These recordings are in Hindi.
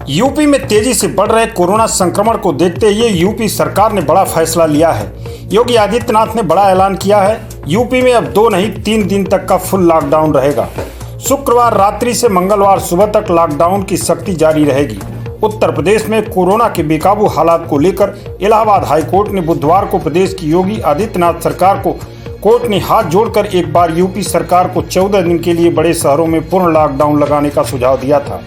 यूपी में तेजी से बढ़ रहे कोरोना संक्रमण को देखते हुए यूपी सरकार ने बड़ा फैसला लिया है। योगी आदित्यनाथ ने बड़ा ऐलान किया है। यूपी में अब 2 नहीं 3 दिन तक का फुल लॉकडाउन रहेगा। शुक्रवार रात्रि से मंगलवार सुबह तक लॉकडाउन की सख्ती जारी रहेगी। उत्तर प्रदेश में कोरोना के बेकाबू हालात को लेकर इलाहाबाद हाईकोर्ट ने बुधवार को प्रदेश की योगी आदित्यनाथ सरकार को कोर्ट ने हाथ जोड़कर एक बार यूपी सरकार को 14 दिन के लिए बड़े शहरों में पूर्ण लॉकडाउन लगाने का सुझाव दिया था।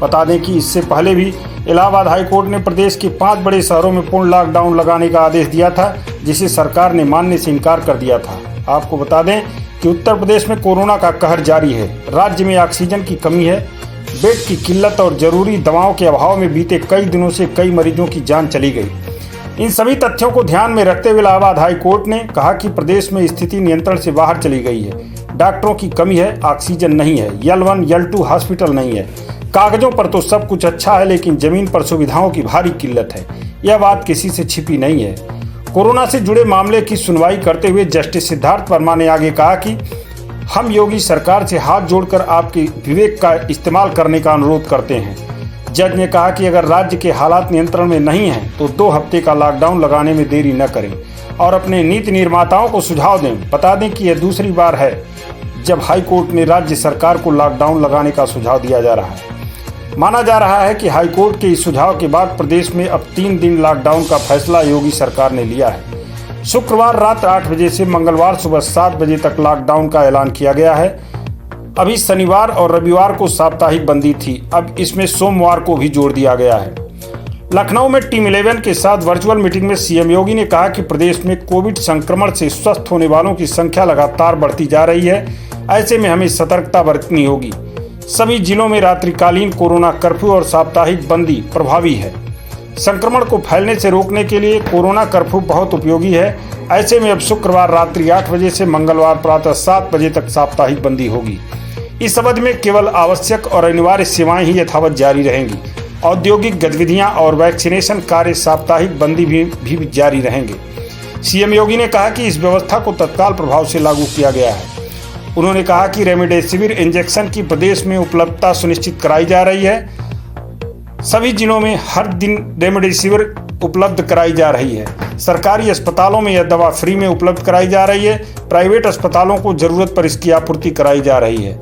बता दें कि इससे पहले भी इलाहाबाद हाईकोर्ट ने प्रदेश के 5 बड़े शहरों में पूर्ण लॉकडाउन लगाने का आदेश दिया था, जिसे सरकार ने मानने से इनकार कर दिया था। आपको बता दें कि उत्तर प्रदेश में कोरोना का कहर जारी है। राज्य में ऑक्सीजन की कमी है, बेड की किल्लत और जरूरी दवाओं के अभाव में बीते कई दिनों से कई मरीजों की जान चली गई। इन सभी तथ्यों को ध्यान में रखते हुए इलाहाबाद हाईकोर्ट ने कहा कि प्रदेश में स्थिति नियंत्रण से बाहर चली गई है। डॉक्टरों की कमी है, ऑक्सीजन नहीं है, L1 L2 हॉस्पिटल नहीं है। कागजों पर तो सब कुछ अच्छा है, लेकिन जमीन पर सुविधाओं की भारी किल्लत है। यह बात किसी से छिपी नहीं है। कोरोना से जुड़े मामले की सुनवाई करते हुए जस्टिस सिद्धार्थ वर्मा ने आगे कहा कि हम योगी सरकार से हाथ जोड़कर आपके विवेक का इस्तेमाल करने का अनुरोध करते हैं। जज ने कहा कि अगर राज्य के हालात नियंत्रण में नहीं हैं तो 2 हफ्ते का लॉकडाउन लगाने में देरी न करें और अपने नीति निर्माताओं को सुझाव दें। बता दें कि यह दूसरी बार है जब हाईकोर्ट ने राज्य सरकार को लॉकडाउन लगाने का सुझाव दिया जा रहा है। माना जा रहा है कि हाईकोर्ट के इस सुझाव के बाद प्रदेश में अब 3 दिन लॉकडाउन का फैसला योगी सरकार ने लिया है। शुक्रवार रात 8 बजे से मंगलवार सुबह 7 बजे तक लॉकडाउन का ऐलान किया गया है। अभी शनिवार और रविवार को साप्ताहिक बंदी थी, अब इसमें सोमवार को भी जोड़ दिया गया है। लखनऊ में टीम 11 के साथ वर्चुअल मीटिंग में सीएम योगी ने कहा कि प्रदेश में कोविड संक्रमण से स्वस्थ होने वालों की संख्या लगातार बढ़ती जा रही है। ऐसे में हमें सतर्कता बरतनी होगी। सभी जिलों में रात्रिकालीन कोरोना कर्फ्यू और साप्ताहिक बंदी प्रभावी है। संक्रमण को फैलने से रोकने के लिए कोरोना कर्फ्यू बहुत उपयोगी है। ऐसे में अब शुक्रवार रात्रि 8 बजे से मंगलवार प्रातः 7 बजे तक साप्ताहिक बंदी होगी। इस अवधि में केवल आवश्यक और अनिवार्य सेवाएं ही यथावत जारी रहेंगी। औद्योगिक गतिविधियां और वैक्सीनेशन कार्य साप्ताहिक बंदी भी जारी रहेंगे। सीएम योगी ने कहा कि इस व्यवस्था को तत्काल प्रभाव से लागू किया गया है। उन्होंने कहा कि रेमडेसिविर इंजेक्शन की प्रदेश में उपलब्धता सुनिश्चित कराई जा रही है। सभी जिलों में हर दिन रेमडेसिविर उपलब्ध कराई जा रही है। सरकारी अस्पतालों में यह दवा फ्री में उपलब्ध कराई जा रही है। प्राइवेट अस्पतालों को जरूरत पर इसकी आपूर्ति कराई जा रही है।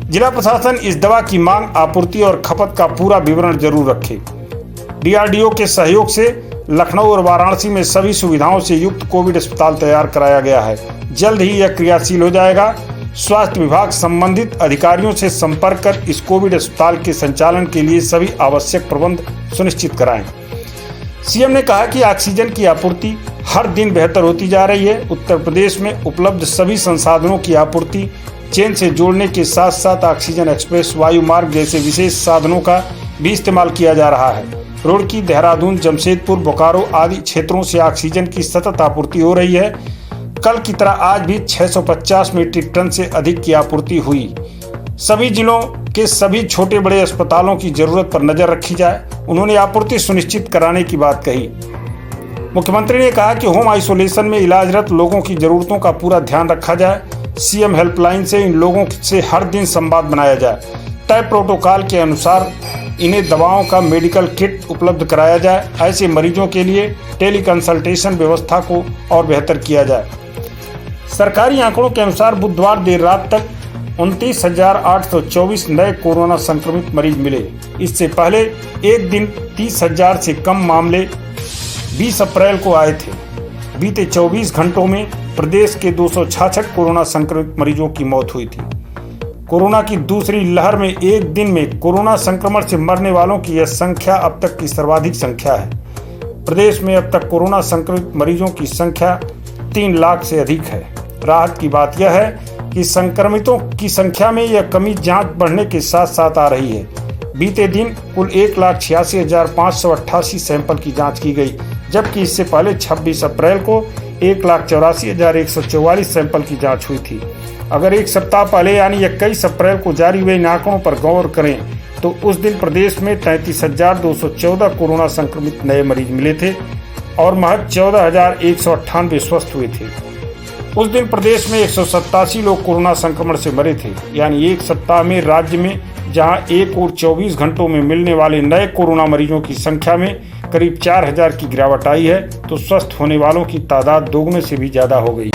जिला प्रशासन इस दवा की मांग, आपूर्ति और खपत का पूरा विवरण जरूर रखे। DRDO के सहयोग से लखनऊ और वाराणसी में सभी सुविधाओं से युक्त कोविड अस्पताल तैयार कराया गया है। जल्द ही यह क्रियाशील हो जाएगा। स्वास्थ्य विभाग संबंधित अधिकारियों से संपर्क कर इस कोविड अस्पताल के संचालन के लिए सभी आवश्यक प्रबंध सुनिश्चित कराएं। सीएम ने कहा कि ऑक्सीजन की आपूर्ति हर दिन बेहतर होती जा रही है। उत्तर प्रदेश में उपलब्ध सभी संसाधनों की आपूर्ति चेन से जोड़ने के साथ साथ ऑक्सीजन एक्सप्रेस, वायु मार्ग जैसे विशेष साधनों का भी इस्तेमाल किया जा रहा है। रुड़की, देहरादून, जमशेदपुर, बोकारो आदि क्षेत्रों से ऑक्सीजन की सतत आपूर्ति हो रही है। कल की तरह आज भी 650 मीट्रिक टन से अधिक की आपूर्ति हुई। सभी जिलों के सभी छोटे बड़े अस्पतालों की जरूरत पर नजर रखी जाए। उन्होंने आपूर्ति सुनिश्चित कराने की बात कही। मुख्यमंत्री ने कहा कि होम आइसोलेशन में इलाजरत लोगों की जरूरतों का पूरा ध्यान रखा जाए। सीएम हेल्पलाइन से इन लोगों से हर दिन संवाद बनाया जाए। तय प्रोटोकॉल के अनुसार इन्हें दवाओं का मेडिकल किट उपलब्ध कराया जाए। ऐसे मरीजों के लिए टेली कंसल्टेशन व्यवस्था को और बेहतर किया जाए। सरकारी आंकड़ों के अनुसार बुधवार देर रात तक 29,824 नए कोरोना संक्रमित मरीज मिले। इससे पहले एक दिन 30,000 से कम मामले 20 अप्रैल को आए थे। बीते 24 घंटों में प्रदेश के 266 कोरोना संक्रमित मरीजों की मौत हुई थी। कोरोना की दूसरी लहर में एक दिन में कोरोना संक्रमण से मरने वालों की यह संख्या अब तक की सर्वाधिक संख्या है। प्रदेश में अब तक कोरोना संक्रमित मरीजों की संख्या 3 लाख से अधिक है। राहत की बात यह है कि संक्रमितों की संख्या में यह कमी जांच बढ़ने के साथ साथ आ रही है। बीते दिन कुल 1,86,588 सैंपल की जांच की गई, जबकि इससे पहले 26 अप्रैल को 1,84,144 सैंपल की जांच हुई थी। अगर एक सप्ताह पहले यानी 21 अप्रैल को जारी हुए इन आंकड़ों पर गौर करें तो उस दिन प्रदेश में 33,214 कोरोना संक्रमित नए मरीज मिले थे और महज 14,198 स्वस्थ हुए थे। उस दिन प्रदेश में 187 लोग कोरोना संक्रमण से मरे थे। यानी एक सप्ताह में राज्य में जहां एक और 24 घंटों में मिलने वाले नए कोरोना मरीजों की संख्या में करीब 4000 की गिरावट आई है, तो स्वस्थ होने वालों की तादाद दोगुने से भी ज्यादा हो गई।